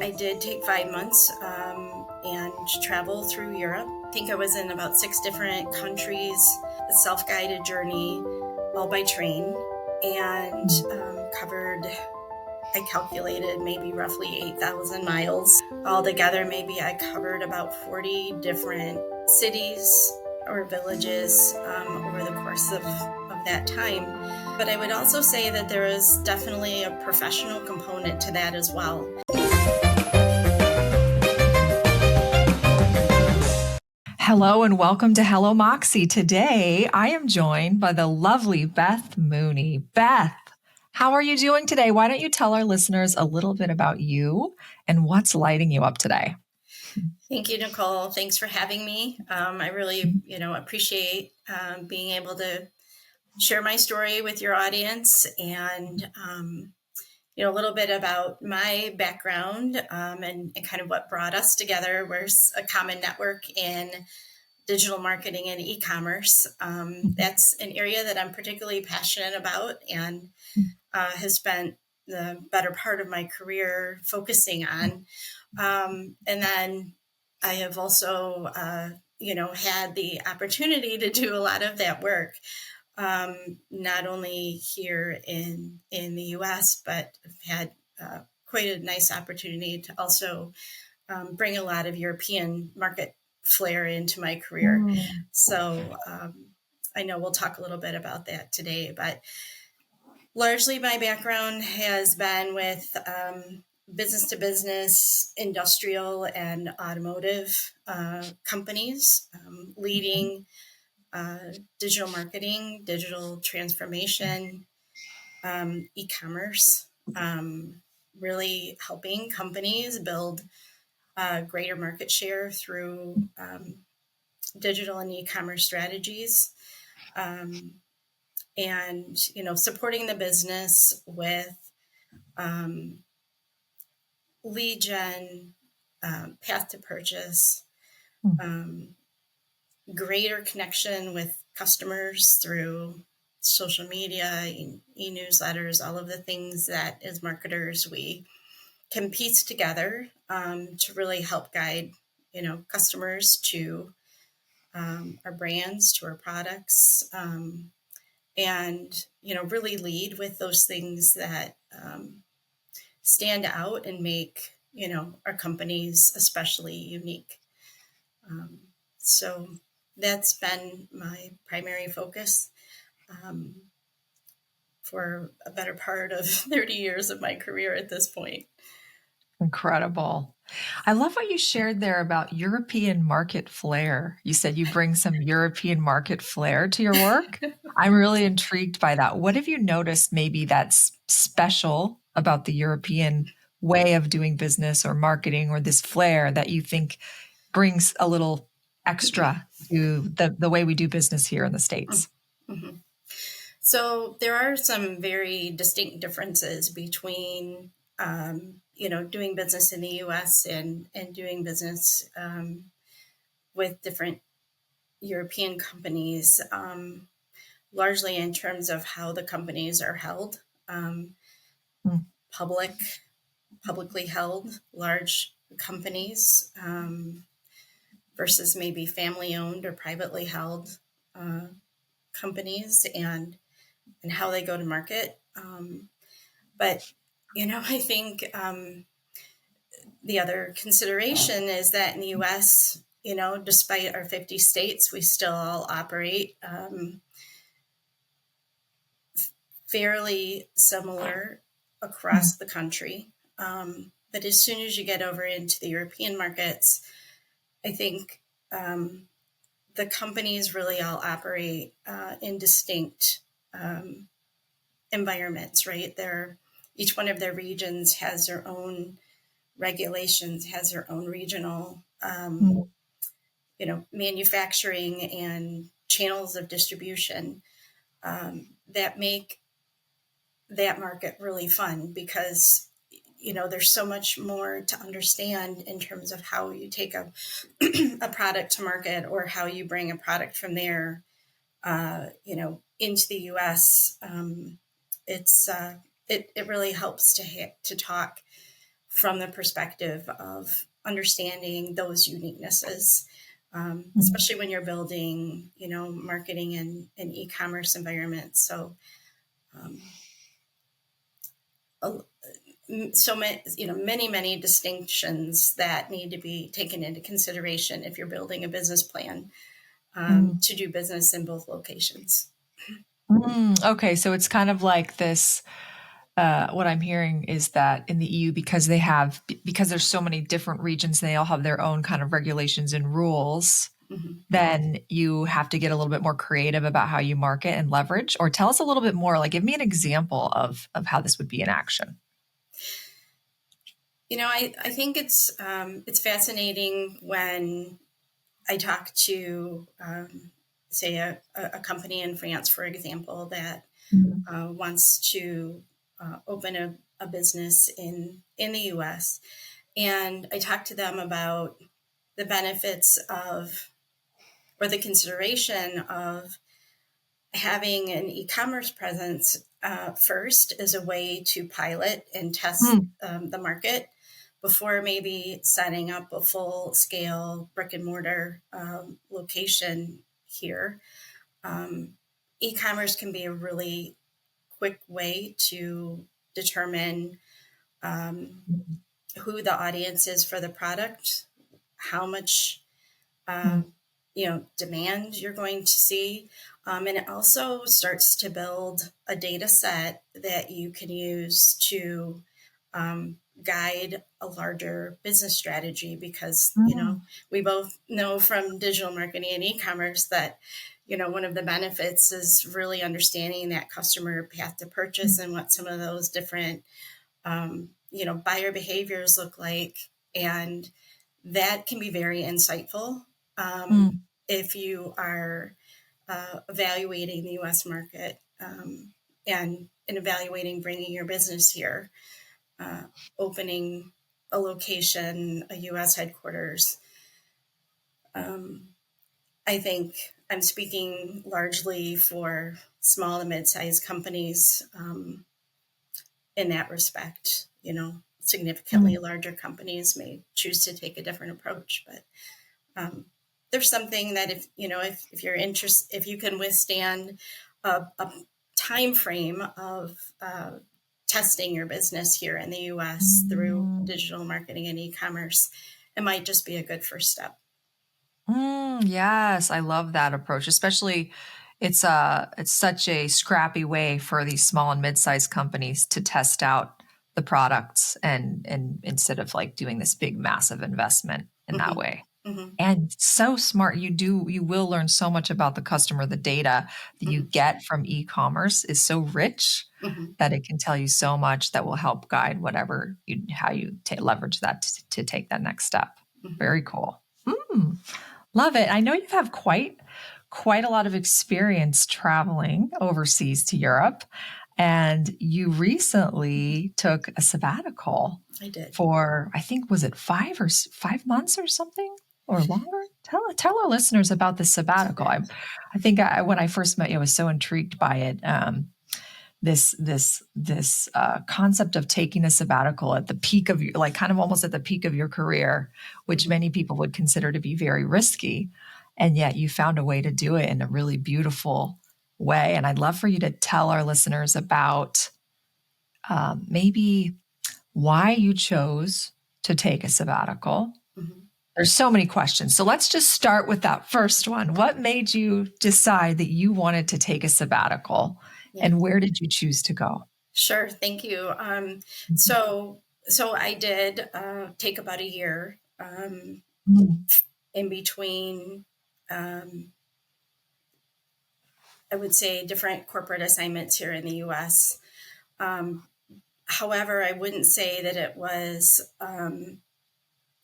I did take 5 months and travel through Europe. I think I was in about 6 different countries, a self-guided journey, all by train, and covered, I calculated maybe roughly 8,000 miles. Altogether, maybe I covered about 40 different cities or villages over the course of that time. But I would also say that there is definitely a professional component to that as well. Hello and welcome to Hello Moxie. Today, I am joined by the lovely Beth Mooney. Beth, how are you doing today? Why don't you tell our listeners a little bit about you and what's lighting you up today? Thank you, Nicole. Thanks for having me. I really, appreciate being able to share my story with your audience and, a little bit about my background and kind of what brought us together. We're a common network in digital marketing and e-commerce. That's an area that I'm particularly passionate about and has spent the better part of my career focusing on. And then I have also, had the opportunity to do a lot of that work, not only here in the U.S., but I've had quite a nice opportunity to also bring a lot of European market flair into my career. So I know we'll talk a little bit about that today, but largely my background has been with business to business, industrial and automotive companies, leading digital marketing, digital transformation, e-commerce, really helping companies build greater market share through digital and e-commerce strategies. And, supporting the business with lead gen, path to purchase, greater connection with customers through social media, e-newsletters, all of the things that as marketers we can piece together to really help guide, customers to our brands, to our products, and, really lead with those things that stand out and make, our companies especially unique. So that's been my primary focus for a better part of 30 years of my career at this point. Incredible. I love what you shared there about European market flair. You said you bring some European market flair to your work. I'm really intrigued by that. What have you noticed maybe that's special about the European way of doing business or marketing or this flair that you think brings a little extra to the way we do business here in the States? Mm-hmm. So there are some very distinct differences between doing business in the U.S. and doing business with different European companies, largely in terms of how the companies are held, publicly held, large companies versus maybe family-owned or privately held companies, and how they go to market. But I think the other consideration is that in the U.S., despite our 50 states, we still all operate fairly similar across the country. But as soon as you get over into the European markets, I think the companies really all operate in distinct environments, right? Each one of their regions has their own regulations, has their own regional, manufacturing and channels of distribution that make that market really fun because, there's so much more to understand in terms of how you take a product to market or how you bring a product from there, into the U.S. It really helps to talk from the perspective of understanding those uniquenesses, Mhm. especially when you're building, marketing and e-commerce environments. So, um, a- so many, many distinctions that need to be taken into consideration if you're building a business plan Mm. to do business in both locations. Okay, so it's kind of like this. What I'm hearing is that in the EU, because there's so many different regions, they all have their own kind of regulations and rules. Mhm. Then you have to get a little bit more creative about how you market and leverage. Or tell us a little bit more. Like, give me an example of how this would be in action. I think it's fascinating when I talk to, say, a company in France, for example, that Mhm. wants to open a business in the U.S. And I talk to them about the benefits of, or the consideration of having an e-commerce presence first as a way to pilot and test Mm. the market before maybe setting up a full scale brick and mortar location here. Um, e-commerce can be a really quick way to determine um, who the audience is for the product, how much uh, Mm. demand you're going to see. And it also starts to build a data set that you can use to guide a larger business strategy because, Mm. we both know from digital marketing and e-commerce that, one of the benefits is really understanding that customer path to purchase Mm. and what some of those different, buyer behaviors look like. And that can be very insightful Mm. if you are evaluating the U.S. market and evaluating bringing your business here, uh, opening a location, a U.S. headquarters. Um, I think I'm speaking largely for small and mid-sized companies in that respect. Significantly Mm. larger companies may choose to take a different approach, but um, there's something that if you're interested, if you can withstand a time frame of testing your business here in the U.S. through Mm. digital marketing and e-commerce, it might just be a good first step. Yes, I love that approach. Especially, it's such a scrappy way for these small and mid-sized companies to test out the products, and instead of like doing this big massive investment in that Hmm. way. Hmm. And so smart. You will learn so much about the customer. The data that you Hmm. get from e-commerce is so rich Hmm. that it can tell you so much that will help guide whatever how you leverage that to take that next step. Hmm. Very cool. Love it. I know you have quite a lot of experience traveling overseas to Europe, and you recently took a sabbatical I did. for, I think, was it 5 months or something, or longer? Tell our listeners about the sabbatical. I think when I first met you, I was so intrigued by it. This concept of taking a sabbatical at the peak of your, like, kind of almost at the peak of your career, which Hmm. many people would consider to be very risky, and yet you found a way to do it in a really beautiful way. And I'd love for you to tell our listeners about maybe why you chose to take a sabbatical. Hmm. There's so many questions, so let's just start with that first one. What made you decide that you wanted to take a sabbatical, Yeah. and where did you choose to go? Sure. Thank you. Mhm. So I did take about a year Mm. in between. Um, I would say different corporate assignments here in the U.S. Um, However, I wouldn't say that it was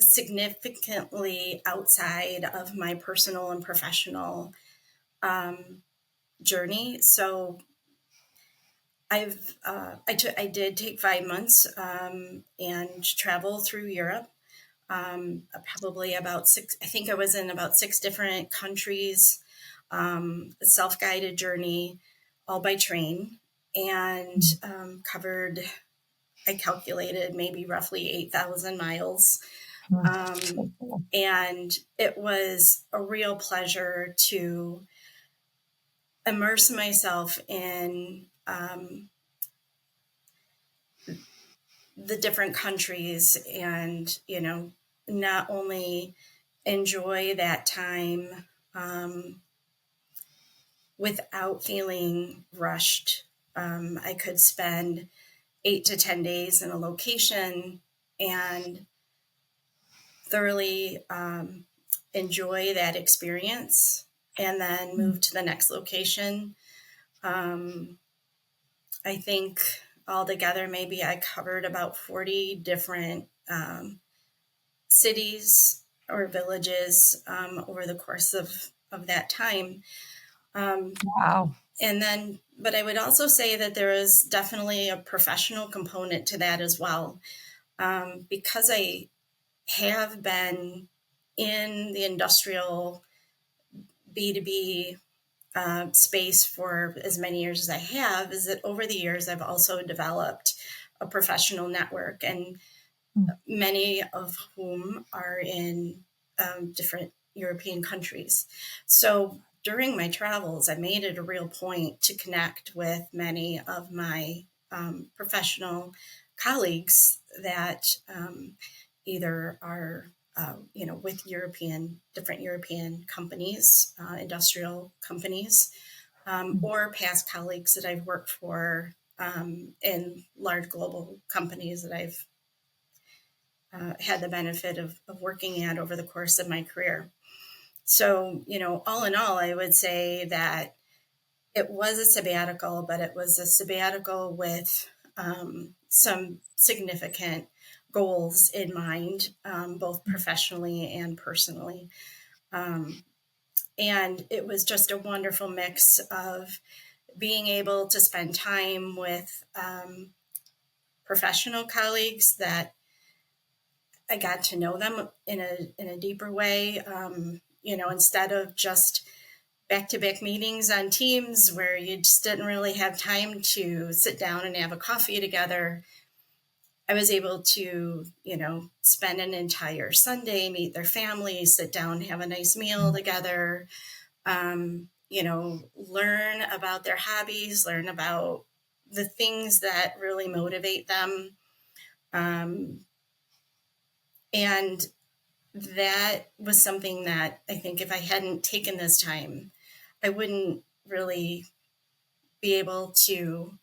significantly outside of my personal and professional um, journey. So I did take 5 months and travel through Europe. Probably about six. I think I was in about six different countries. A self-guided journey, all by train, and covered. I calculated maybe roughly 8,000 miles. So Um, cool. and it was a real pleasure to immerse myself in the different countries and, not only enjoy that time without feeling rushed. I could spend 8 to 10 days in a location and thoroughly enjoy that experience and then Mm. move to the next location. Um, I think altogether, maybe I covered about 40 different cities or villages over the course of that time. Um, Wow. and then, but I would also say that there is definitely a professional component to that as well. Because I have been in the industrial B2B space for as many years as I have, is that over the years I've also developed a professional network, and Mm. many of whom are in different European countries. So during my travels, I made it a real point to connect with many of my professional colleagues that either are with different European companies, industrial companies, Mm. or past colleagues that I've worked for in large global companies that I've had the benefit of working at over the course of my career. So, all in all, I would say that it was a sabbatical, but it was a sabbatical with some significant goals in mind, both Mm. professionally and personally. Um, and it was just a wonderful mix of being able to spend time with professional colleagues that I got to know them in a deeper way. Instead of just back to back meetings on Teams where you just didn't really have time to sit down and have a coffee together, I was able to, spend an entire Sunday, meet their families, sit down, have a nice meal Mm. together, learn about their hobbies, learn about the things that really motivate them. Um, and that was something that I think if I hadn't taken this time, I wouldn't really be able to,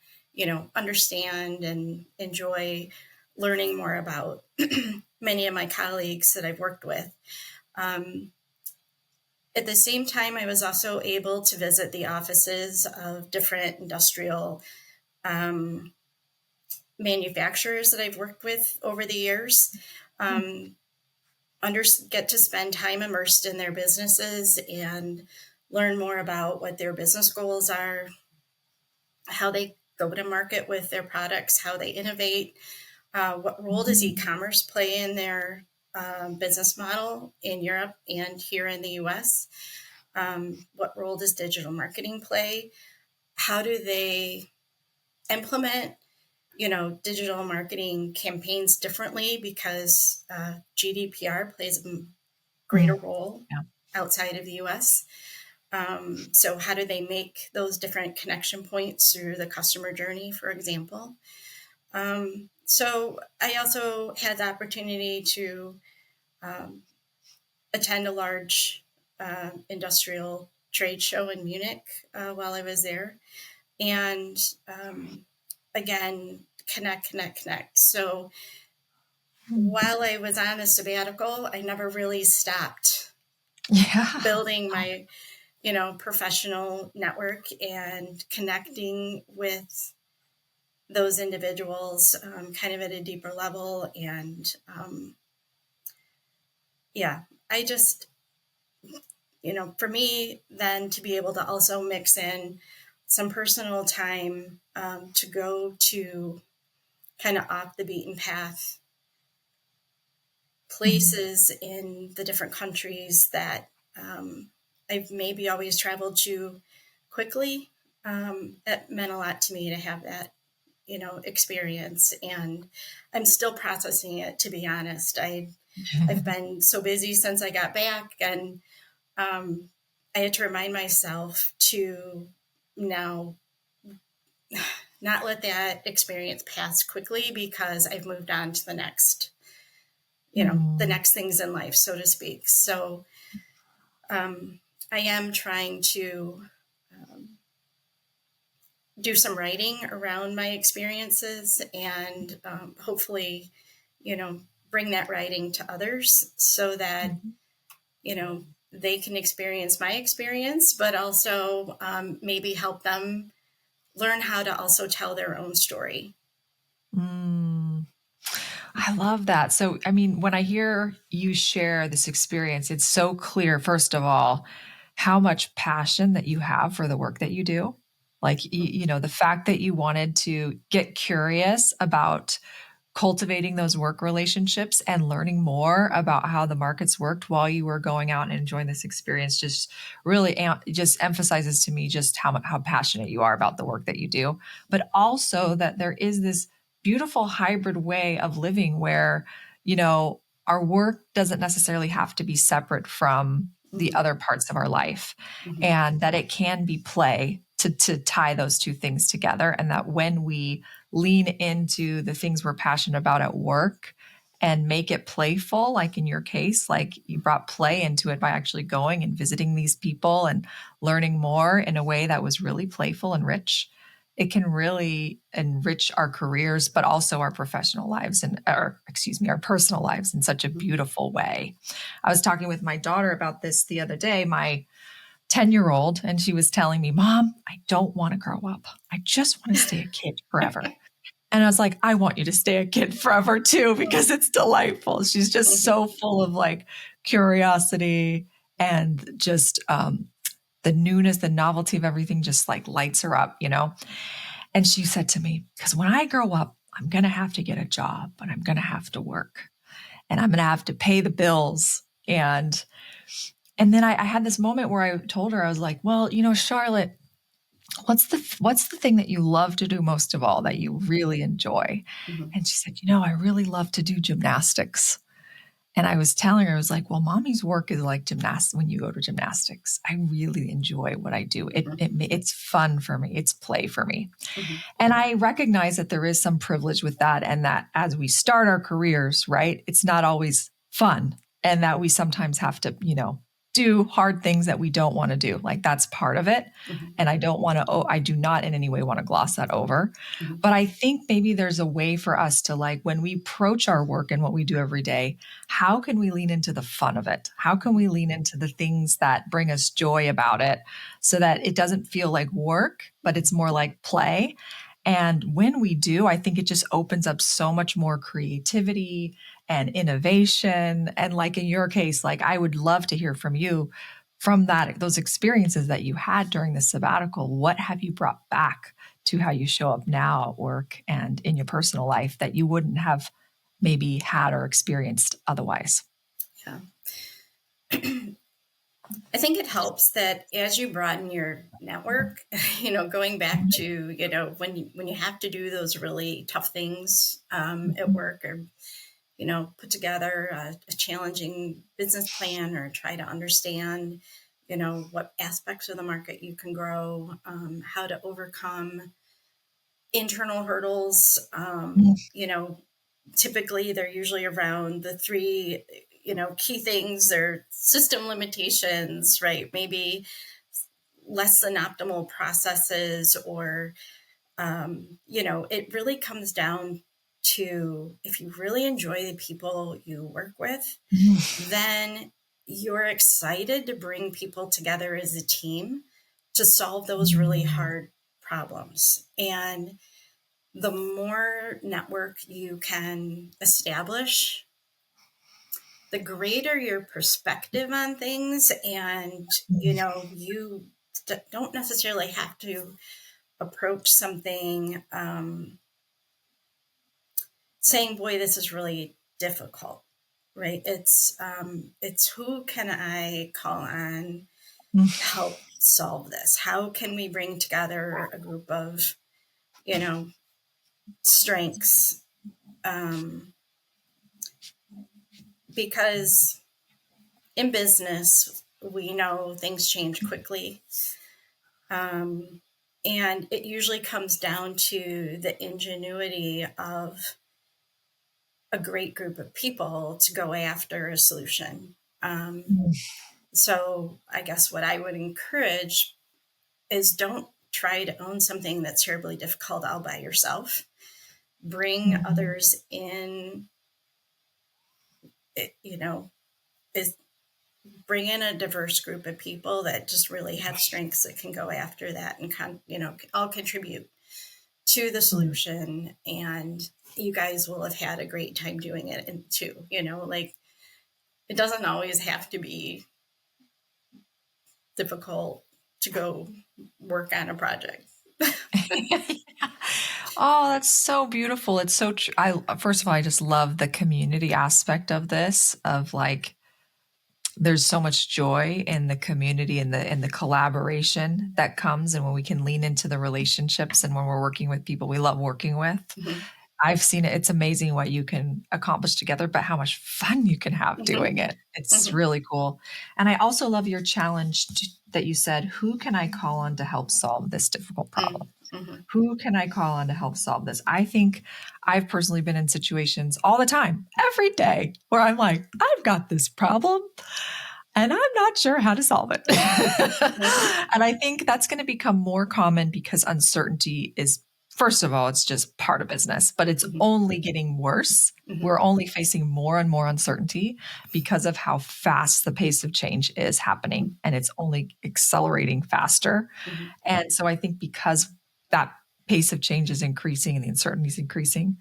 understand and enjoy learning more about many of my colleagues that I've worked with. Um, at the same time, I was also able to visit the offices of different industrial um, manufacturers that I've worked with over the years. Mm. Um, get to spend time immersed in their businesses and learn more about what their business goals are, how they go to market with their products, how they innovate, what role does Mm. e-commerce play in their business model in Europe and here in the US? What role does digital marketing play? How do they implement, digital marketing campaigns differently because GDPR plays a greater Mm. role Yeah. outside of the US? So how do they make those different connection points through the customer journey, for example? So I also had the opportunity to um, attend a large industrial trade show in Munich while I was there. And again, connect. So Mm. while I was on a sabbatical, I never really stopped Yeah. building my, professional network and connecting with those individuals kind of at a deeper level. And yeah, I just, for me, then to be able to also mix in some personal time to go to kind of off the beaten path Mm. places in the different countries that I've maybe always traveled to quickly. That meant a lot to me to have that, experience, and I'm still processing it, to be honest. I've been so busy since I got back, and um, I had to remind myself to now not let that experience pass quickly, because I've moved on to the Mm, next things in life, so to speak. So I am trying to um, do some writing around my experiences, and hopefully, you know, bring that writing to others so that, mhm. you know, they can experience my experience, but also maybe help them learn how to also tell their own story. Mm. I love that. So, I mean, when I hear you share this experience, it's so clear, first of all, how much passion that you have for the work that you do. Like, the fact that you wanted to get curious about cultivating those work relationships and learning more about how the markets worked while you were going out and enjoying this experience just really just emphasizes to me just how passionate you are about the work that you do, but also that there is this beautiful hybrid way of living where you know our work doesn't necessarily have to be separate from the Mhm, other parts of our life, mhm, and that it can be play to tie those two things together, and that when we lean into the things we're passionate about at work and make it playful, like in your case, like you brought play into it by actually going and visiting these people and learning more in a way that was really playful and rich. It can really enrich our careers, but also our professional lives and, or excuse me, our personal lives in such a mhm, beautiful way. I was talking with my daughter about this the other day. My 10-year-old, and she was telling me, Mom, I don't want to grow up. I just want to stay a kid forever. And I was like, I want you to stay a kid forever too, because it's delightful. She's just mhm, so full of like curiosity and just the newness, the novelty of everything just like lights her up. And she said to me, because when I grow up, I'm going to have to get a job and I'm going to have to work and I'm going to have to pay the bills. And then I had this moment where I told her, I was like, well, Charlotte, what's the thing that you love to do most of all that you really enjoy? mhm, And she said, I really love to do gymnastics. And I was telling her, I was like, well, mommy's work is like gymnastics. When you go to gymnastics, I really enjoy what I do. mhm, It's fun for me. It's play for me. mhm, And I recognize that there is some privilege with that, and that as we start our careers, right, it's not always fun, and that we sometimes have to, do hard things that we don't want to do. Like that's part of it. mhm, And I do not in any way want to gloss that over. mhm, But I think maybe there's a way for us to, like, when we approach our work and what we do every day, how can we lean into the fun of it? How can we lean into the things that bring us joy about it so that it doesn't feel like work, but it's more like play? And when we do, I think it just opens up so much more creativity and innovation. And like in your case, like I would love to hear from you from those experiences that you had during the sabbatical. What have you brought back to how you show up now at work and in your personal life that you wouldn't have maybe had or experienced otherwise? yeah. I think it helps that as you broaden your network, going back to, when you have to do those really tough things at Mhm. work, or, put together a challenging business plan, or try to understand, what aspects of the market you can grow, how to overcome internal hurdles. Typically they're usually around the three, key things. They're system limitations, right? Maybe less than optimal processes, or it really comes down to, if you really enjoy the people you work with, Mhm. then you're excited to bring people together as a team to solve those really Mhm. hard problems. And the more network you can establish, the greater your perspective on things. And, you don't necessarily have to approach something saying, boy, this is really difficult, right? It's who can I call on to Mhm. help solve this? How can we bring together a group of, you know, strengths, um, because in business, we know things change quickly. Um, and it usually comes down to the ingenuity of a great group of people to go after a solution. Mm. So I guess what I would encourage is don't try to own something that's terribly difficult all by yourself. Bring Mhm. others in, you know, is bring in a diverse group of people that just really have strengths that can go after that and all contribute to the Mm. solution. And you guys will have had a great time doing it. And too, like it doesn't always have to be difficult to go work on a project. Oh, that's so beautiful. It's so true. I first of all, I just love the community aspect of this, of like there's so much joy in the community and the collaboration that comes, and when we can lean into the relationships and when we're working with people we love working with. Mhm. I've seen it. It's amazing what you can accomplish together, but how much fun you can have Mhm. doing it. It's Mhm. really cool. And I also love your challenge that you said, who can I call on to help solve this difficult Mhm. problem? Mhm. Who can I call on to help solve this? I think I've personally been in situations all the time, every day, where I'm like, I've got this problem and I'm not sure how to solve it. Mhm. And I think that's going to become more common because uncertainty is, first of all, it's just part of business, but it's Mhm. only getting worse. Mhm. We're only facing more and more uncertainty because of how fast the pace of change is happening, and it's only accelerating faster. Mhm. And so I think because that pace of change is increasing and the uncertainty is increasing,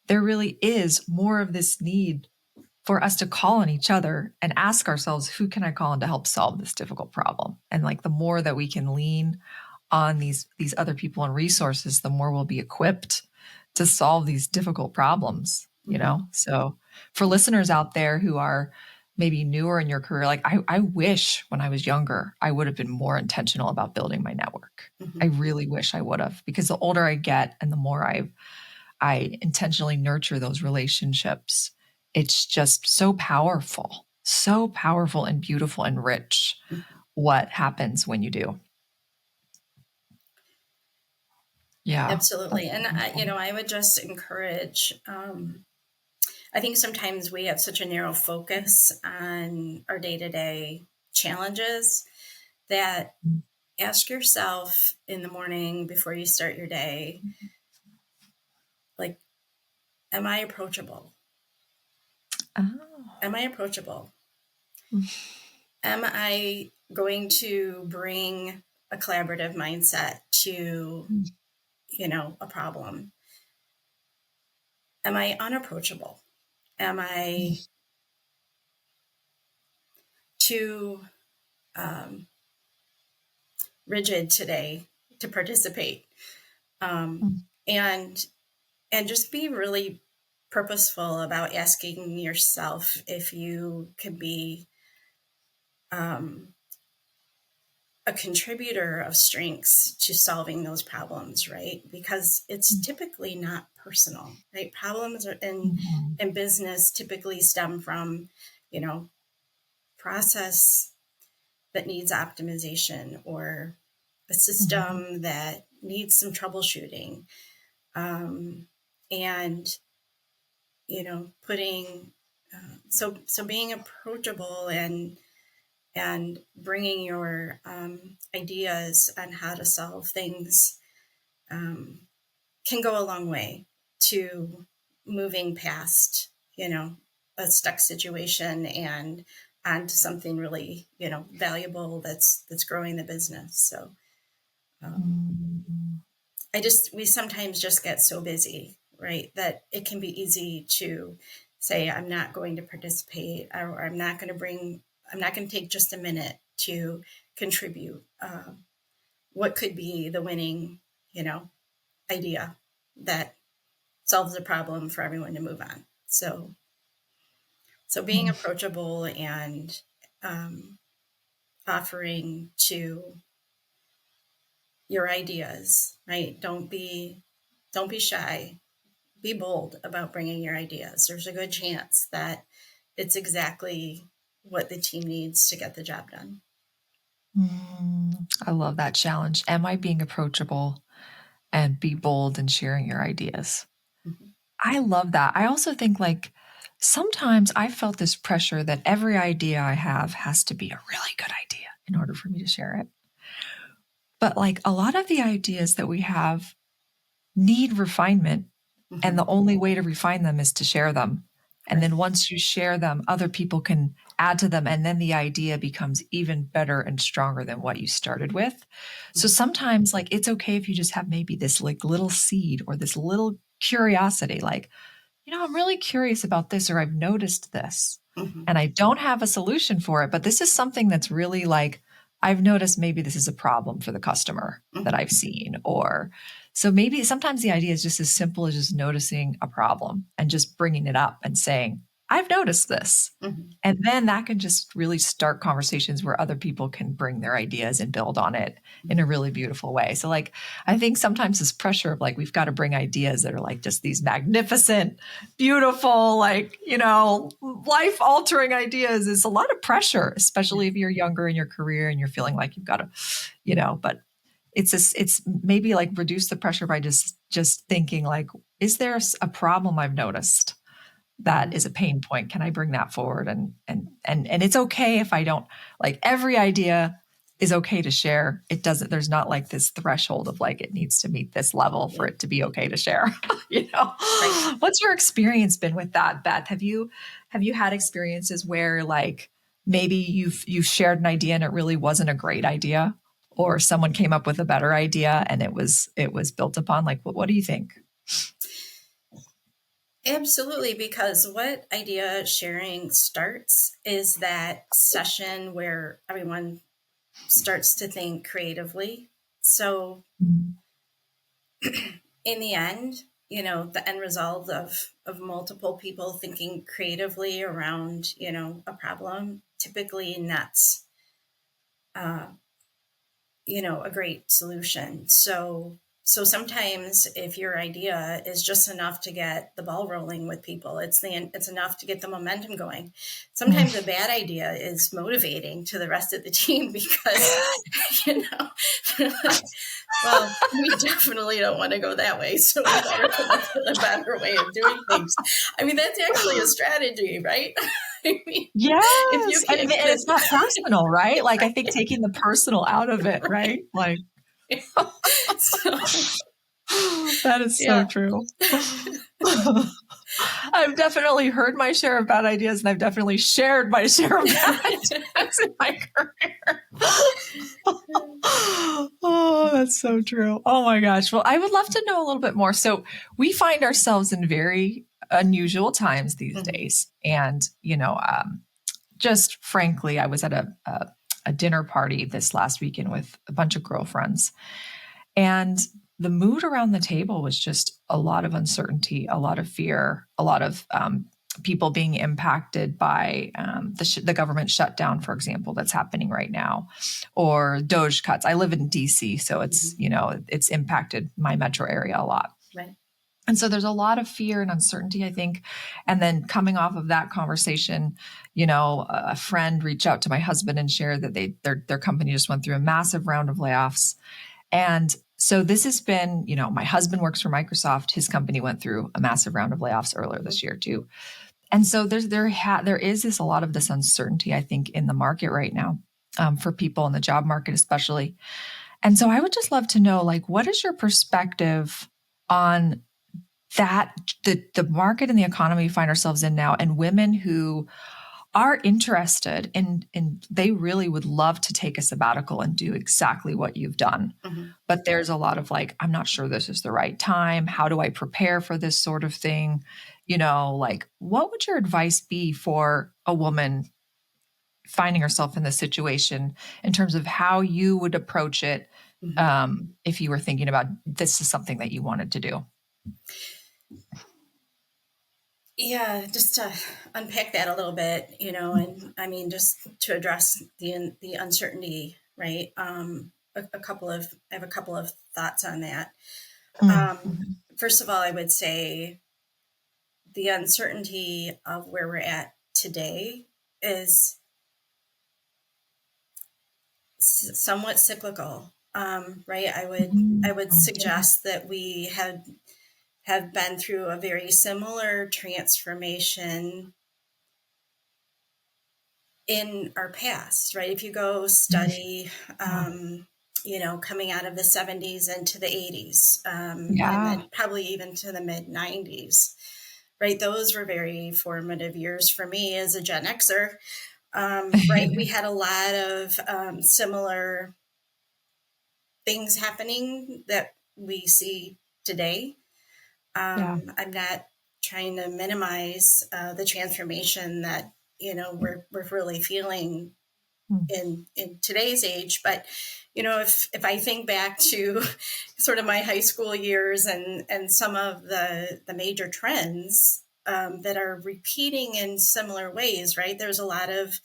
there really is more of this need for us to call on each other and ask ourselves, who can I call on to help solve this difficult problem? And like the more that we can lean on these other people and resources, the more we'll be equipped to solve these difficult problems, you Mhm. know? So for listeners out there who are maybe newer in your career, like I wish when I was younger, I would have been more intentional about building my network. I Mhm. really wish I would have, because the older I get and the more I intentionally nurture those relationships, it's just so powerful and beautiful and rich Mhm. what happens when you do. Yeah. That's Absolutely. And wonderful. I would just encourage, I think sometimes we have such a narrow focus on our day-to-day challenges that ask yourself in the morning before you start your day, like, am I approachable? Oh. Am I approachable? Am I going to bring a collaborative mindset to, a problem? Am I unapproachable? Am I too um, rigid today to participate? Um, and and just be really purposeful about asking yourself if you can be um, a contributor of strengths to solving those problems, right? Because it's typically not personal, right? Problems are Mhm. in business typically stem from, you know, process that needs optimization or a Mhm. system that needs some troubleshooting. Um, and putting so being approachable and bringing your ideas on how to solve things um, can go a long way to moving past, a stuck situation and onto something really, valuable that's growing the business. So um, Mhm. we sometimes just get so busy, right, that it can be easy to say, I'm not going to participate, or I'm not going to take just a minute to contribute what could be the winning, you know, idea that solves a problem for everyone to move on. So being Mm. approachable and um, offering to your ideas, right? Don't be shy. be bold about bringing your ideas. There's a good chance that it's exactly what the team needs to get the job done. I love that challenge. Am I being approachable and be bold in sharing your ideas? Mhm. I love that. I also think like sometimes I felt this pressure that every idea I have has to be a really good idea in order for me to share it. But like a lot of the ideas that we have need refinement. And the Mhm. only way to refine them is to share them. And Right. then once you share them, other people can add to them. And then the idea becomes even better and stronger than what you started with. So Mhm. sometimes, like, it's okay if you just have maybe this like little seed or this little curiosity, like, I'm really curious about this, or I've noticed this Mhm. and I don't have a solution for it, but this is something that's really like, I've noticed maybe this is a problem for the customer that Mhm. I've seen. Or so maybe sometimes the idea is just as simple as just noticing a problem and just bringing it up and saying, I've noticed this. Mhm. And then that can just really start conversations where other people can bring their ideas and build on it in a really beautiful way. So, like, I think sometimes this pressure of like, we've got to bring ideas that are like just these magnificent, beautiful, like, life altering ideas is a lot of pressure, especially if you're younger in your career and you're feeling like you've got to, but it's maybe like reduce the pressure by just thinking like, is there a problem I've noticed that is a Mhm. pain point? Can I bring that forward? And it's okay if I don't, like, every idea is okay to share. It doesn't, there's not like this threshold of like, it needs to meet this level for Right. it to be okay to share. you know, Right. what's your experience been with that, Beth? Have you had experiences where like maybe you've shared an idea and it really wasn't a great idea, or someone came up with a better idea and it was built upon? Like, what do you think? Absolutely, because what idea sharing starts is that session where everyone starts to think creatively. So Mm. in the end, the end result of multiple people thinking creatively around, a problem typically nets, uh, a great solution. So sometimes if your idea is just enough to get the ball rolling with people, it's enough to get the momentum going. Sometimes a Mm. bad idea is motivating to the rest of the team because they're like, well, we definitely don't want to go that way, so we better come up with a better way of doing things. I mean, that's actually a strategy, right? I mean, if you Yes, and can't it's not personal, right? Like, I think right, taking the personal out of it, right. right? Like, So that is so yeah. true. I've definitely heard my share of bad ideas, and I've definitely shared my share of bad ideas in my career. Oh, that's so true. Oh my gosh. Well, I would love to know a little bit more. So, we find ourselves in very unusual times these Mhm. days. And, just frankly, I was at a dinner party this last weekend with a bunch of girlfriends, and the mood around the table was just a lot of uncertainty, a lot of fear, a lot of people being impacted by the government shutdown, for example, that's happening right now, or Doge cuts. I live in DC, so it's Mhm. it's impacted my metro area a lot. Right. And so there's a lot of fear and uncertainty, I think. And then coming off of that conversation, a friend reached out to my husband and shared that their company just went through a massive round of layoffs. And so this has been, my husband works for Microsoft. His company went through a massive round of layoffs earlier Mhm. this year too. And so there is this a lot of this uncertainty, I think, in the market right now, for people in the job market, especially. And so I would just love to know, like, what is your perspective on that, the market and the economy we find ourselves in now, and women who are interested in they really would love to take a sabbatical and do exactly what you've done. Mhm. But there's a lot of like, I'm not sure this is the right time. How do I prepare for this sort of thing? Like, what would your advice be for a woman finding herself in this situation in terms of how you would approach it, Mhm. if you were thinking about this is something that you wanted to do? Yeah, just to unpack that a little bit, and I mean, just to address the uncertainty, right? I have a couple of thoughts on that. Mm, Um, mhm, First of all, I would say the uncertainty of where we're at today is somewhat cyclical, right? I would Yeah. suggest that we have been through a very similar transformation in our past, right? If you go study, coming out of the 70s into the 80s, and Yeah. then probably even to the mid 90s, right? Those were very formative years for me as a Gen Xer, right? We had a lot of similar things happening that we see today. Yeah. I'm not trying to minimize the transformation that we're really feeling Mm. in today's age, but if I think back to sort of my high school years and some of the major trends that are repeating in similar ways, right? There's a lot of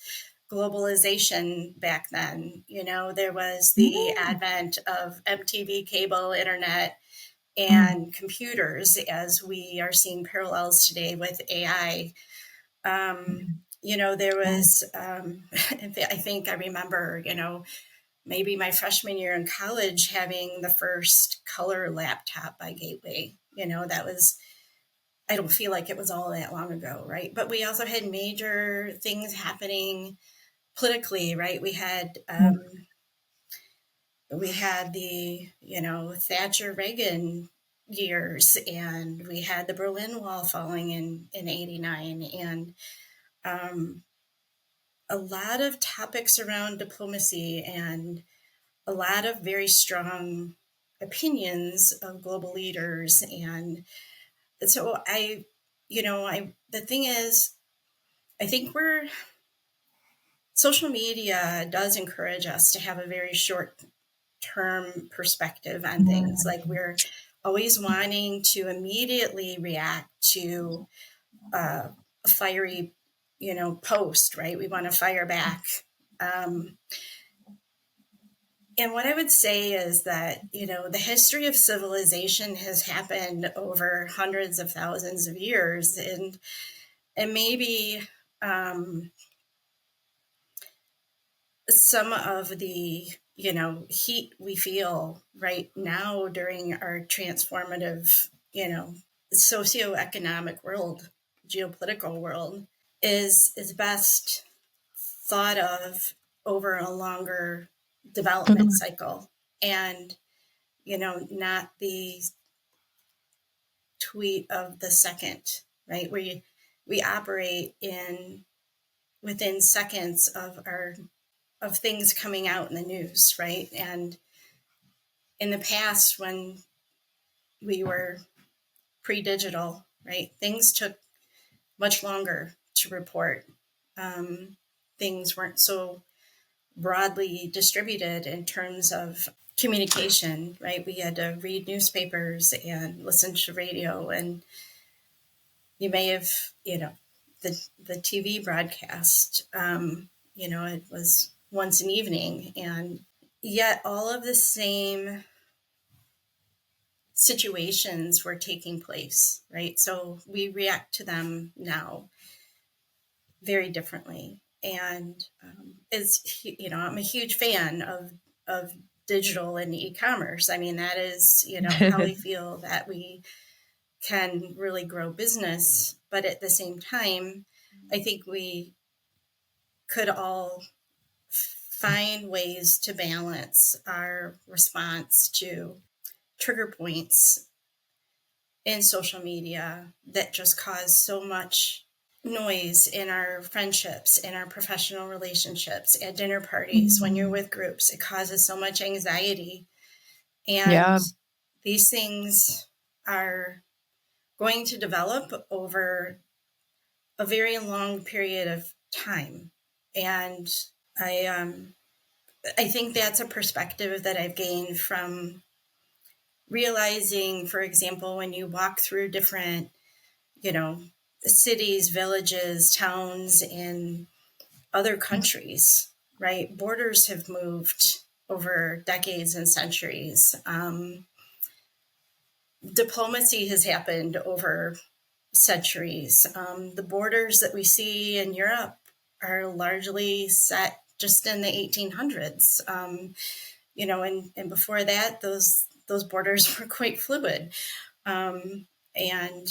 globalization back then. There was the Mm. advent of MTV, cable, internet, Mm. and computers, as we are seeing parallels today with AI. There Yeah. was, I think I remember, maybe my freshman year in college having the first color laptop by Gateway. That was, I don't feel like it was all that long ago, right? But we also had major things happening politically, right? Mm. We had the, Thatcher Reagan years, and we had the Berlin Wall falling in 89, and um, a lot of topics around diplomacy and a lot of very strong opinions of global leaders. And so the thing is, I think social media does encourage us to have a very short term perspective on things. Like, Mm. we're always wanting to immediately react to a fiery, post, right? We want to fire back. Um, and what I would say is that, the history of civilization has happened over hundreds of thousands of years. And maybe um, some of the, heat we feel right now during our transformative, socioeconomic world, geopolitical world, is best thought of over a longer development Mm. cycle, and not the tweet of the second, right? We operate in within seconds of things coming out in the news, right? And in the past, when we were pre-digital, right, things took much longer to report. Um, Things weren't so broadly distributed in terms of communication, right? We had to read newspapers and listen to radio, and you may have, the TV broadcast, it was once an evening, and yet all of the same situations were taking place, right? So we react to them now very differently. And I'm a huge fan of digital and e-commerce. I mean, that is, how we feel that we can really grow business. But at the same time, I think we could all find ways to balance our response to trigger points in social media that just cause so much noise in our friendships, in our professional relationships, at dinner parties, when you're Mm. with groups. It causes so much anxiety. And Yeah. these things are going to develop over a very long period of time. And I I think that's a perspective that I've gained from realizing, for example, when you walk through different, you know, cities, villages, towns in other countries, right? Borders have moved over decades and centuries. Diplomacy has happened over centuries. The borders that we see in Europe are largely set just in the 1800s. And before that, those borders were quite fluid. Um, and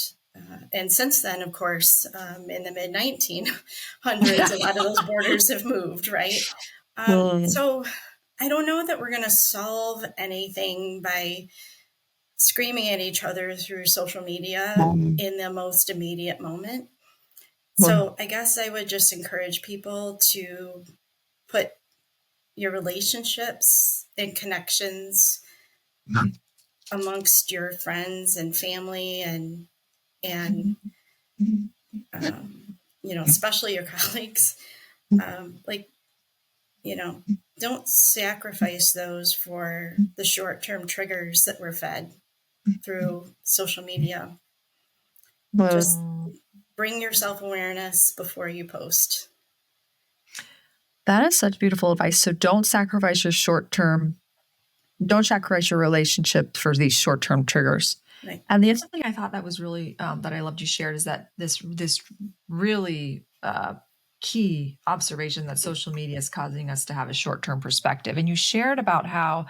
and since then, of course, in the mid 1900s, Yeah. a lot of those borders have moved, right? Mm. So I don't know that we're going to solve anything by screaming at each other through social media Mm. in the most immediate moment. Mm. So I guess I would just encourage people to put your relationships and connections amongst your friends and family and especially your colleagues, like, you know, don't sacrifice those for the short-term triggers that we're fed through social media. Just Mm. bring your self-awareness before you post. That is such beautiful advice. So don't sacrifice your relationship for these short-term triggers. Right. And the other thing I thought that was really that I loved you shared is that this really key observation that social media is causing us to have a short-term perspective. And you shared about how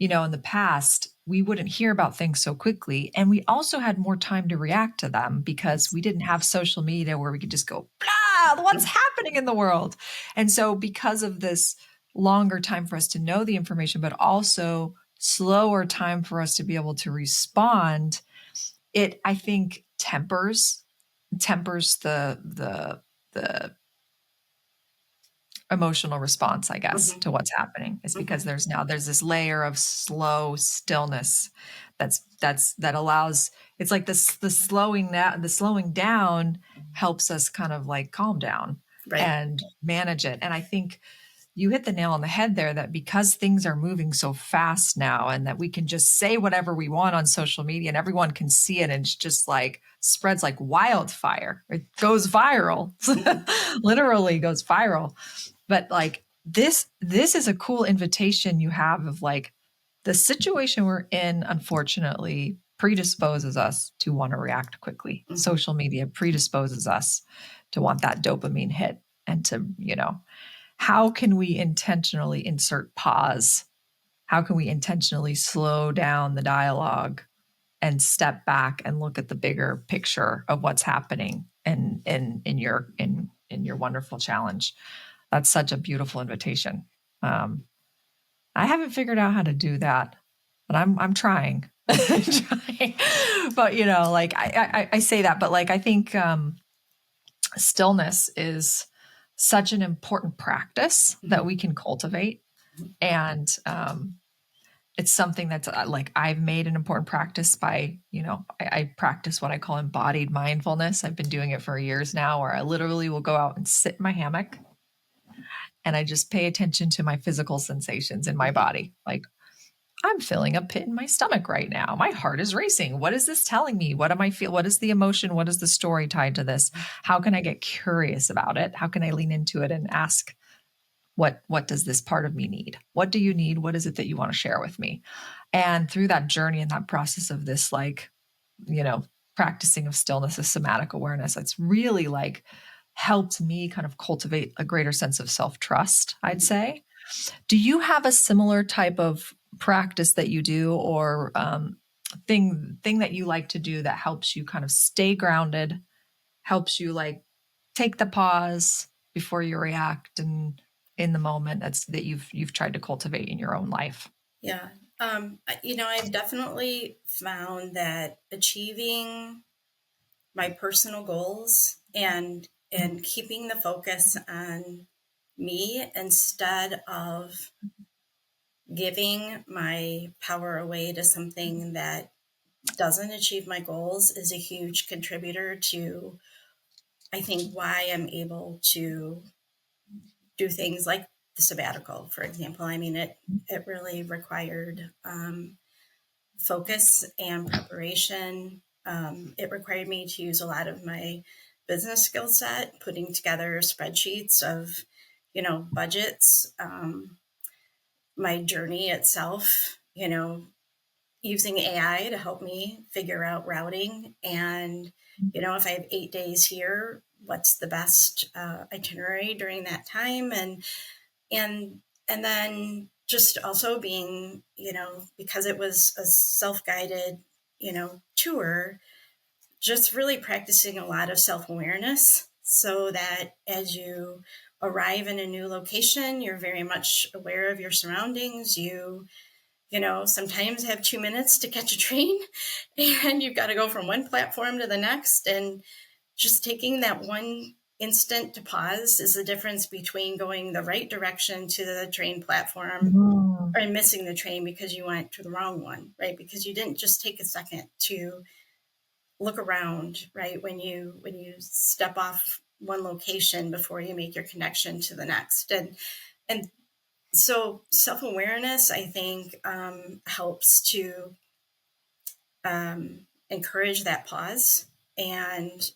in the past, we wouldn't hear about things so quickly. And we also had more time to react to them because we didn't have social media where we could just go, blah, what's happening in the world? And so, because of this longer time for us to know the information, but also slower time for us to be able to respond, it, I think, tempers the emotional response, I guess, Mm-hmm. to what's happening is because Mm-hmm. there's this layer of slow stillness that allows it's like this the slowing down helps us kind of like calm down Right. and manage it. And I think you hit the nail on the head there that because things are moving so fast now and that we can just say whatever we want on social media and everyone can see it and it's just like spreads like wildfire. It goes viral. Literally goes viral. But like this is a cool invitation you have of like the situation we're in unfortunately predisposes us to want to react quickly. Mm-hmm. Social media predisposes us to want that dopamine hit and to, how can we intentionally insert pause? How can we intentionally slow down the dialogue and step back and look at the bigger picture of what's happening in your wonderful challenge? That's such a beautiful invitation. Um, I haven't figured out how to do that, but I'm trying. Trying. But like I say that, but like I think stillness is such an important practice that Mm-hmm. we can cultivate, and it's something that's like I've made an important practice by I practice what I call embodied mindfulness. I've been doing it for years now, where I literally will go out and sit in my hammock and I just pay attention to my physical sensations in my Mm-hmm. body. Like, I'm feeling a pit in my stomach right now. My heart is racing. What is this telling me? What am I feel? What is the emotion? What is the story tied to this? How can I get curious about it? How can I lean into it and ask what does this part of me need? What do you need? What is it that you want to share with me? And through that journey and that process of this like, you know, practicing of stillness, of somatic awareness, it's really like helped me kind of cultivate a greater sense of self-trust, I'd say. Do you have a similar type of practice that you do, or thing that you like to do that helps you kind of stay grounded, helps you like take the pause before you react and in the moment that you've tried to cultivate in your own life? Yeah. I've definitely found that achieving my personal goals and keeping the focus on me instead of giving my power away to something that doesn't achieve my goals is a huge contributor to, I think, why I'm able to do things like the sabbatical, for example. I mean, it really required focus and preparation. It required me to use a lot of my business skill set, putting together spreadsheets of, budgets, my journey itself, using AI to help me figure out routing. And, if I have 8 days here, what's the best itinerary during that time? And, and then just also being, because it was a self-guided, tour, just really practicing a lot of self-awareness so that as you arrive in a new location, you're very much aware of your surroundings. Sometimes have 2 minutes to catch a train and you've got to go from one platform to the next. And just taking that one instant to pause is the difference between going the right direction to the train platform Mm. or missing the train because you went to the wrong one, right? Because you didn't just take a second to look around, right? When you step off one location before you make your connection to the next. And so self-awareness, I think, helps to encourage that pause, and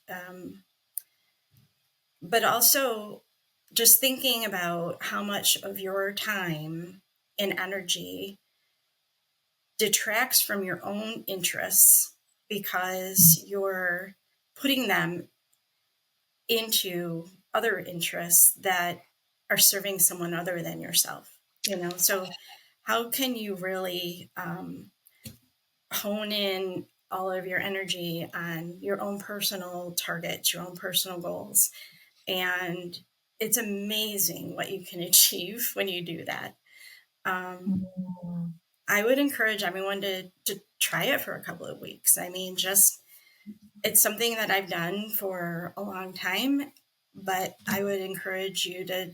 but also just thinking about how much of your time and energy detracts from your own interests because you're putting them into other interests that are serving someone other than yourself. So how can you really hone in all of your energy on your own personal targets, your own personal goals? And it's amazing what you can achieve when you do that. Mm. I would encourage everyone to try it for a couple of weeks. I mean, just it's something that I've done for a long time, but I would encourage you to,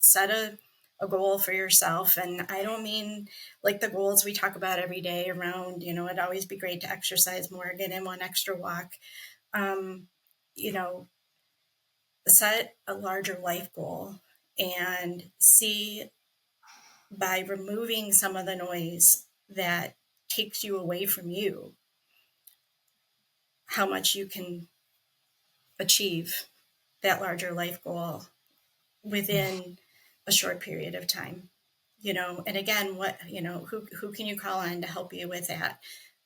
set a goal for yourself. And I don't mean like the goals we talk about every day around, it'd always be great to exercise more, get in one extra walk. Um, you know, Set a larger life goal and see, by removing some of the noise that takes you away from you, how much you can achieve that larger life goal within a short period of time. And again, who can you call on to help you with that?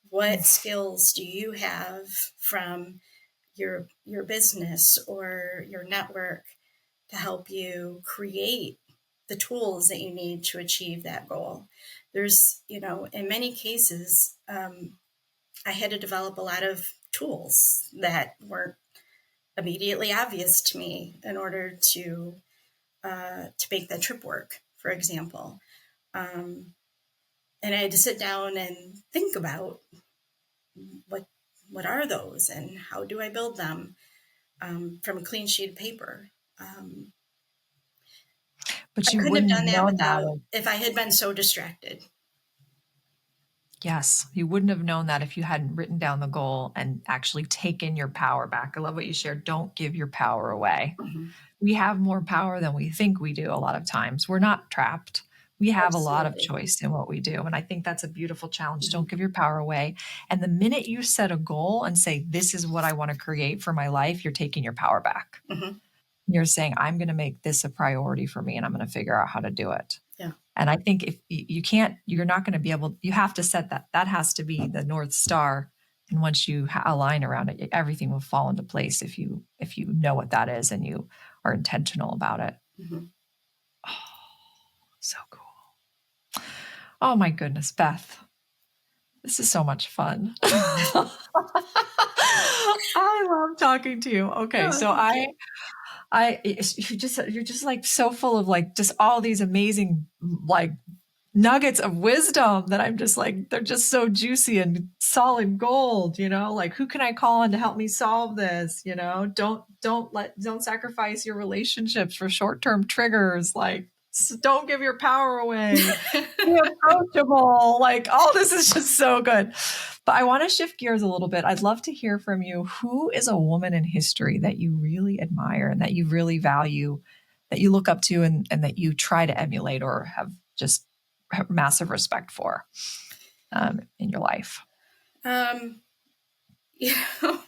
What skills do you have from your business or your network to help you create the tools that you need to achieve that goal? There's, in many cases, I had to develop a lot of tools that weren't immediately obvious to me in order to make that trip work, for example. Um, and I had to sit down and think about what what are those and how do I build them from a clean sheet of paper. But I you couldn't have wouldn't have done that known that. without if I had been so distracted. Yes, you wouldn't have known that if you hadn't written down the goal and actually taken your power back. I love what you shared. Don't give your power away. Mhm. We have more power than we think we do a lot of times. We're not trapped. We have a lot of Absolutely. choice in what we do. And I think that's a beautiful challenge. Hmm. Don't give your power away. And the minute you set a goal and say, this is what I want to create for my life, you're taking your power back. Hmm. You're saying, I'm going to make this a priority for me and I'm going to figure out how to do it. Yeah. And I think if you can't, you're not going to be able, you have to set that. That has to be the North Star. And once you align around it, everything will fall into place if you know what that is and you are intentional about it. Hmm. Oh, so cool. Oh my goodness, Beth. This is so much fun. I love talking to you. Okay, Oh, so thank you. you're just like so full of like just all these amazing like nuggets of wisdom that I'm just like, they're just so juicy and solid gold, like who can I call on to help me solve this? Don't sacrifice your relationships for short-term triggers. Like don't give your power away. Be approachable. Like all this is just so good. But I want to shift gears a little bit. I'd love to hear from you. Who is a woman in history that you really admire and that you really value, that you look up to and that you try to emulate or have just massive respect for in your life? Um, you know,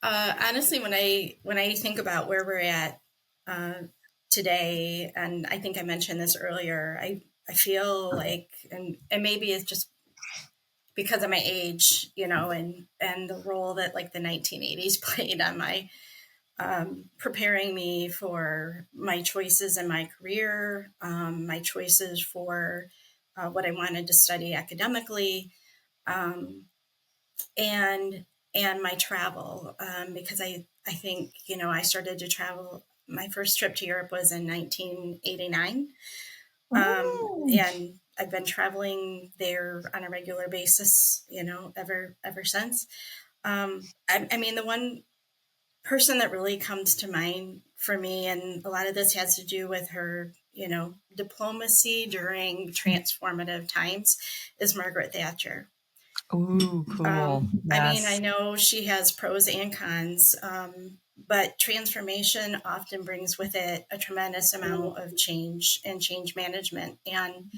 honestly, when I think about where we're at uh, today, and I think I mentioned this earlier, I feel like, and maybe it's just because of my age, and the role that like the 1980s played on my preparing me for my choices in my career, my choices for what I wanted to study academically, um, and my travel, because I think I started to travel. My first trip to Europe was in 1989, Mm. and I've been traveling there on a regular basis, ever since. I mean, the one person that really comes to mind for me, and a lot of this has to do with her, diplomacy during transformative times, is Margaret Thatcher. Ooh, cool. I mean, I Yes. know she has pros and cons, but transformation often brings with it a tremendous amount of change and change management. And,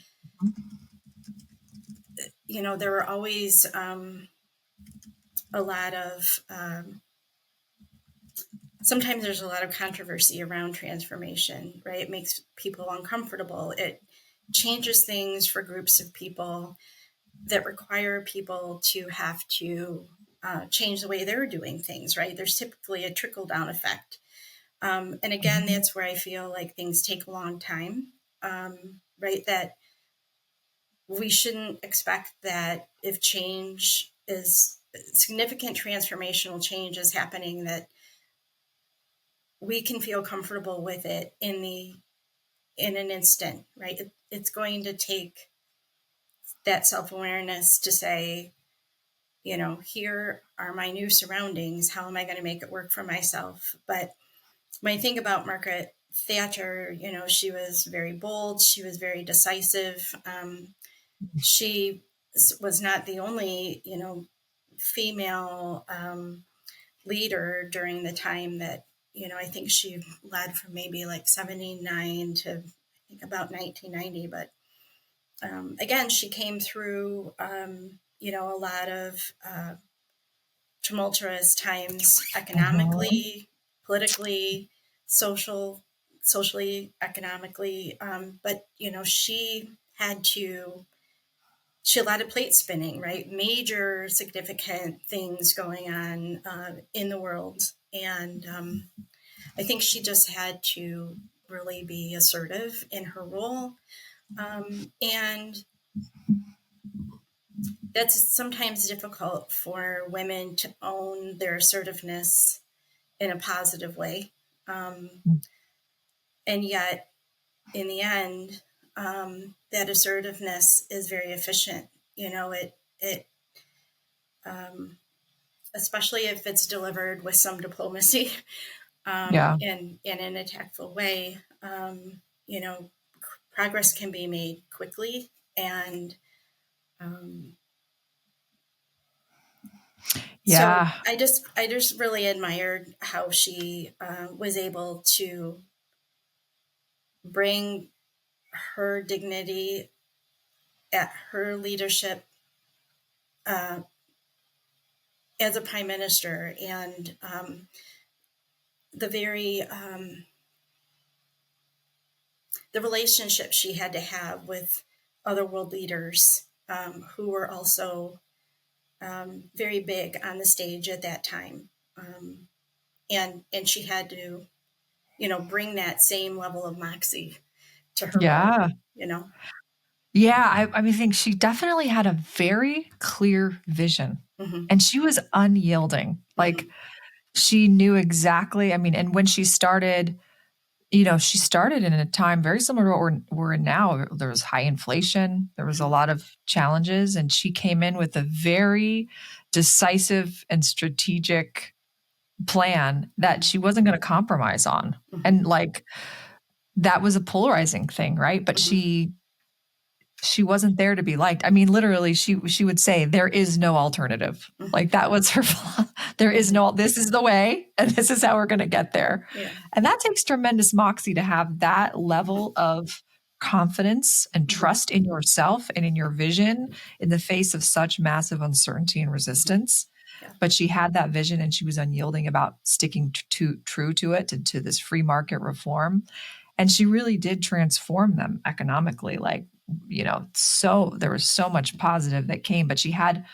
there were always a lot of, sometimes there's a lot of controversy around transformation, right? It makes people uncomfortable. It changes things for groups of people that require people to have to change the way they're doing things, right? There's typically a trickle down effect. And again, Mhm. that's where I feel like things take a long time, right? That we shouldn't expect that if change is significant transformational change is happening, that we can feel comfortable with it in an instant, right? It's going to take that self-awareness to say, here are my new surroundings. How am I going to make it work for myself? But when I think about Margaret Thatcher, she was very bold. She was very decisive. She was not the only, female leader during the time that, I think she led from maybe like 79 to I think about 1990. But again, she came through, a lot of tumultuous times Mhm. economically, politically, socially, economically. But she had a lot of plate spinning, right? Major significant things going on in the world, and I think she just had to really be assertive in her role, and that's sometimes difficult for women to own their assertiveness in a positive way. Um, and yet, in the end, that assertiveness is very efficient. It um, especially if it's delivered with some diplomacy, Yeah. and in a tactful way. You know, Progress can be made quickly, and um, so Yeah. I just really admired how she was able to bring her dignity at her leadership uh, as a prime minister, and the very the relationship she had to have with other world leaders who were also very big on the stage at that time, and she had to bring that same level of moxie to her role. Yeah. You know. Yeah, I mean, I think she definitely had a very clear vision, Hmm. and she was unyielding. Like, Hmm. she knew exactly, I mean, and when she started, she started in a time very similar to what we're in now. There was high inflation, there was a Hmm. lot of challenges, and she came in with a very decisive and strategic plan that Hmm. she wasn't gonna compromise on. Hmm. And, like, that was a polarizing thing, right? But Hmm. she wasn't there to be liked. I mean, literally, she would say, "There is no alternative." Hmm. Like, that was her there is Hmm. no this is the way, and this is how we're gonna get there. Yeah. And that takes tremendous moxie to have that level Hmm. of confidence and Hmm. trust in yourself and in your vision in the face of such massive uncertainty and Hmm. resistance. Yeah. But she had that vision, and she was unyielding about sticking true to it, to this free market reform. And she really did transform them economically. Like, so there was so much positive that came, but she had,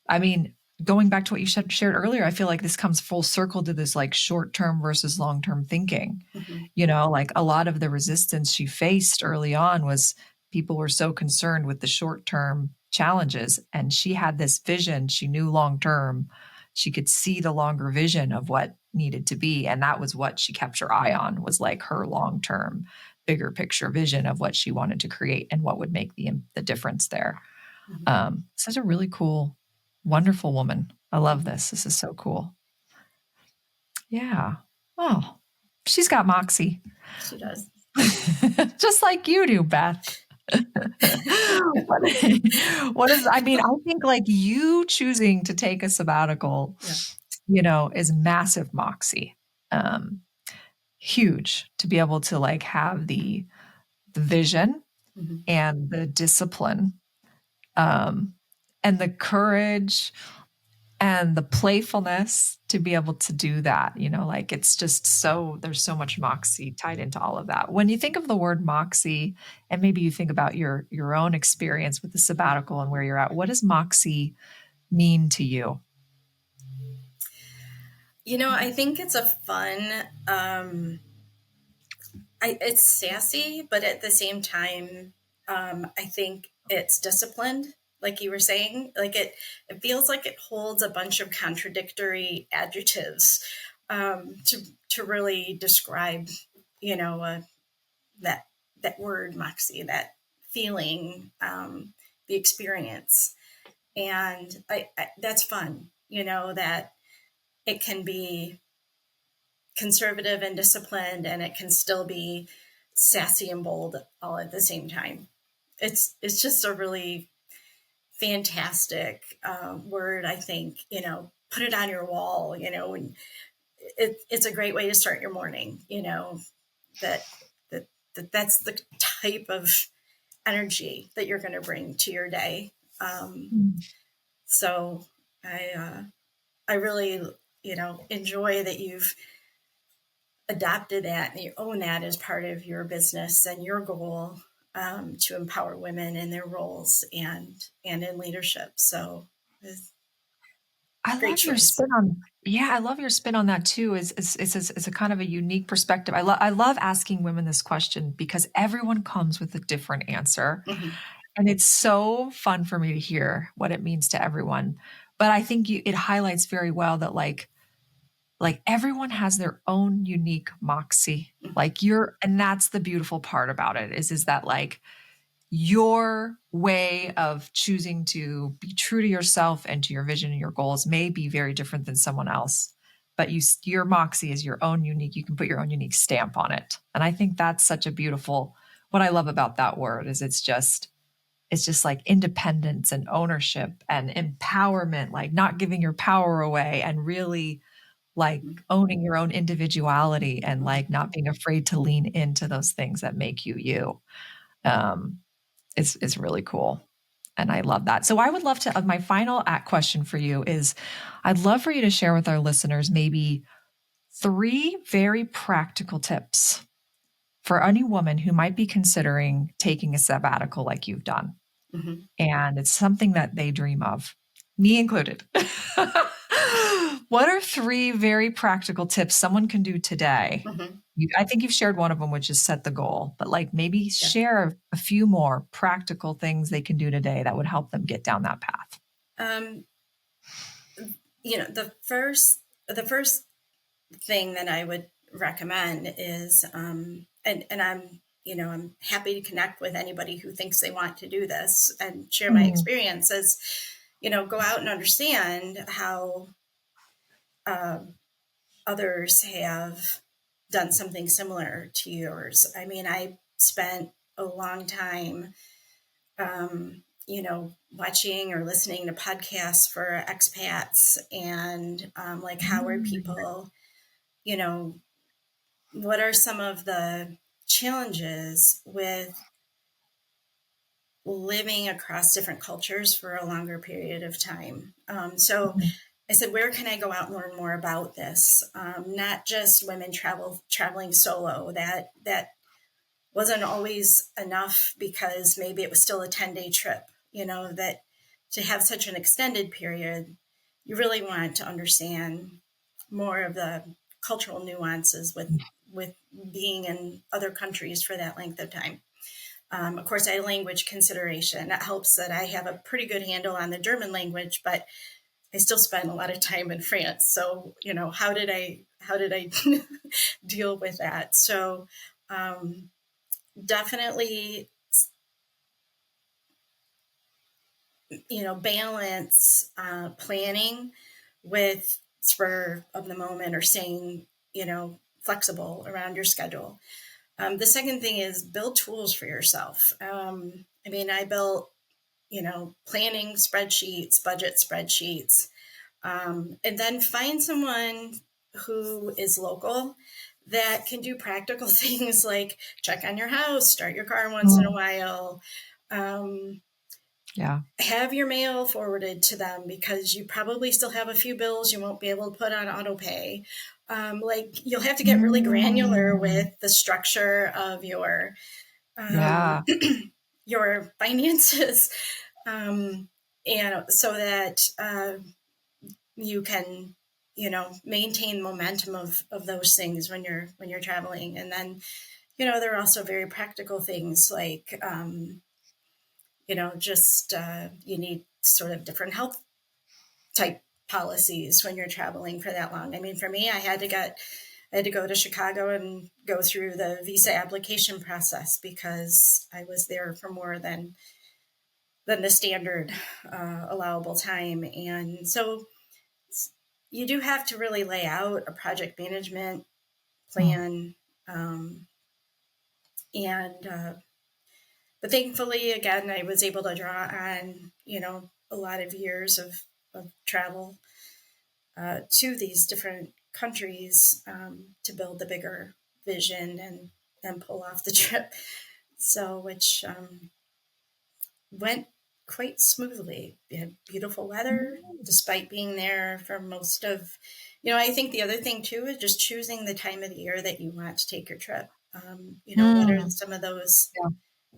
I mean, going back to what you shared earlier, I feel like this comes full circle to this like short-term versus long-term thinking. Mhm. Like a lot of the resistance she faced early on was people were so concerned with the short-term challenges, and she had this vision. She knew long-term. She could see the longer vision of what needed to be, and that was what she kept her eye on, was like her long-term, bigger picture vision of what she wanted to create and what would make the difference there. Mhm. Such a really cool, wonderful woman. I love Mhm. this. This is so cool. Yeah. Oh, she's got moxie. She does. Just like you do, Beth. what, what is, I mean, I think like you choosing to take a sabbatical, Yeah. is massive moxie. Um, Huge to be able to like have the vision Mhm. and the discipline, um, and the courage and the playfulness to be able to do that. Like it's just so, there's so much moxie tied into all of that. When you think of the word moxie, and maybe you think about your own experience with the sabbatical and where you're at, what does moxie mean to you? I think it's a fun, it's sassy, but at the same time, I think it's disciplined. Like you were saying, like it feels like it holds a bunch of contradictory adjectives, to really describe, you know, uh, that that word moxie, that feeling, the experience, and that's fun. That it can be conservative and disciplined, and it can still be sassy and bold all at the same time. It's just a really fantastic word. I think put it on your wall. And it's a great way to start your morning. That that that's the type of energy that you're going to bring to your day. Um, Mm. so I really enjoy that you've adopted that and you own that as part of your business and your goal, to empower women in their roles and in leadership. So it's I a great love your choice. spin on, yeah, I love your spin on that too. It's a kind of a unique perspective. I love asking women this question because everyone comes with a different answer. Mhm. And it's so fun for me to hear what it means to everyone. But I think it highlights very well that like everyone has their own unique moxie. Mhm. Like and that's the beautiful part about it is that like your way of choosing to be true to yourself and to your vision and your goals may be very different than someone else. But your moxie is your own unique, you can put your own unique stamp on it. And I think that's such a beautiful, what I love about that word is it's just like independence and ownership and empowerment, like not giving your power away and really like Mhm. owning your own individuality and Mhm. like not being afraid to lean into those things that make you you. Um, it's really cool. And I love that. So I would love to, my final question for you is I'd love for you to share with our listeners maybe 3 very practical tips for any woman who might be considering taking a sabbatical like you've done. Mhm. And it's something that they dream of, me included. What are 3 very practical tips someone can do today? Mhm. I think you've shared one of them, which is set the goal, but like maybe Yeah. share a few more practical things they can do today that would help them get down that path. Um, the first thing that I would recommend is, and I'm happy to connect with anybody who thinks they want to do this and share my Mm, experiences. Go out and understand how, um, others have done something similar to yours. I mean, I spent a long time, watching or listening to podcasts for expats, and like, how are mm, people, you know, what are some of the challenges with living across different cultures for a longer period of time? So mm, I said, where can I go out and learn more about this? Not just women traveling solo. That wasn't always enough because maybe it was still a 10-day trip, that to have such an extended period, you really want to understand more of the cultural nuances with being in other countries for that length of time. Of course, I had language consideration. It helps that I have a pretty good handle on the German language, but I still spent a lot of time in France. So, how did I deal with that? So, definitely, balance planning with spur of the moment or staying, flexible around your schedule. The second thing is build tools for yourself. I built, planning spreadsheets, budget spreadsheets, and then find someone who is local that can do practical things like check on your house, start your car once in a while. Yeah. Have your mail forwarded to them because you probably still have a few bills you won't be able to put on auto pay. You'll have to get really granular with the structure of your Yeah. your finances, and so that you can maintain momentum of those things when you're traveling. And then there are also very practical things like just you need sort of different health type policies when you're traveling for that long. For me, I had to go to Chicago and go through the visa application process because I was there for more than the standard allowable time. And so you do have to really lay out a project management plan. But thankfully, again, I was able to draw on, a lot of years of travel to these different countries to build the bigger vision and pull off the trip. So, which went quite smoothly. We had beautiful weather despite being there for most of, I think the other thing too is just choosing the time of the year that you want to take your trip. What are some of those,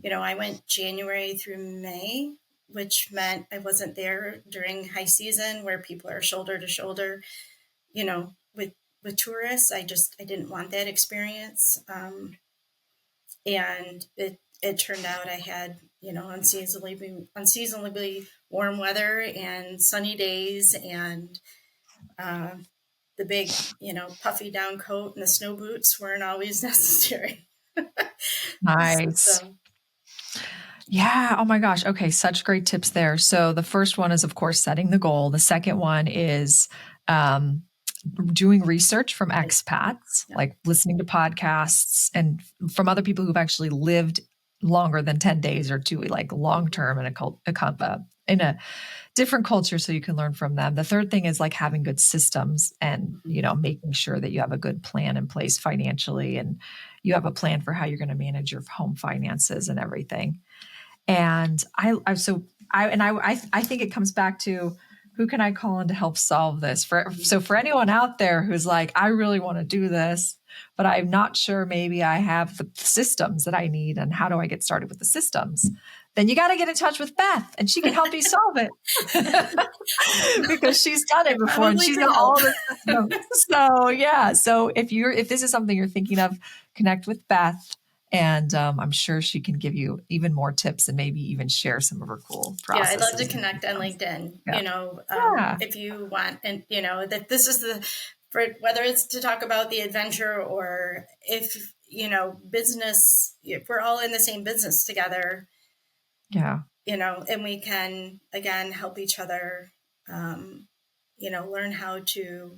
I went January through May, which meant I wasn't there during high season where people are shoulder to shoulder, with tourists. I didn't want that experience. And it turned out I had, unseasonably warm weather and sunny days and the big, puffy down coat and the snow boots weren't always necessary. Nice. So, yeah. Oh my gosh. Okay. Such great tips there. So the first one is, of course, setting the goal. The second one is doing research from expats, like listening to podcasts and from other people who've actually lived longer than 10 days or two, like long term in a different culture, so you can learn from them. The third thing is like having good systems and, making sure that you have a good plan in place financially and you have a plan for how you're going to manage your home finances and everything. And I think it comes back to who can I call in to help solve this? So for anyone out there who's like, I really want to do this, but I'm not sure maybe I have the systems that I need and how do I get started with the systems? Then you got to get in touch with Beth and she can help you solve it because she's done it before and she's got all the systems. So yeah. So if this is something you're thinking of, connect with Beth. And I'm sure she can give you even more tips and maybe even share some of her cool processes. Yeah, I'd love to connect on LinkedIn, if you want. And, that this is whether it's to talk about the adventure or if, business, if we're all in the same business together. Yeah. And we can, again, help each other, learn how to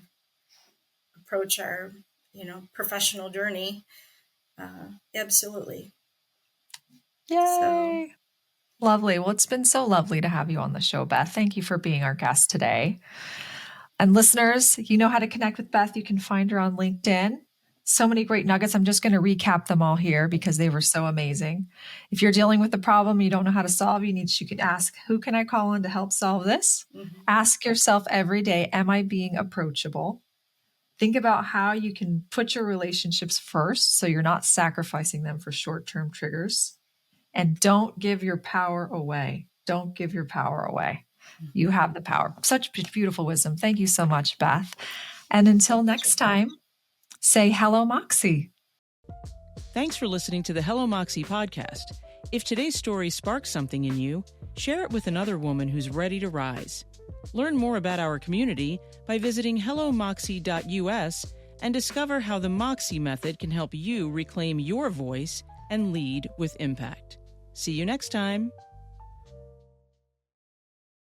approach our, professional journey. Absolutely. Yay. Lovely. Well, it's been so lovely to have you on the show, Beth. Thank you for being our guest today. And listeners, you know how to connect with Beth. You can find her on LinkedIn. So many great nuggets. I'm just going to recap them all here because they were so amazing. If you're dealing with a problem you don't know how to solve, you can ask, who can I call in to help solve this? Ask yourself every day, am I being approachable? Think about how you can put your relationships first so you're not sacrificing them for short-term triggers. And don't give your power away. Don't give your power away. You have the power. Such beautiful wisdom. Thank you so much, Beth. And until next time, say hello, Moxie. Thanks for listening to the Hello Moxie podcast. If today's story sparks something in you, share it with another woman who's ready to rise. Learn more about our community by visiting hellomoxie.us and discover how the Moxie method can help you reclaim your voice and lead with impact. See you next time.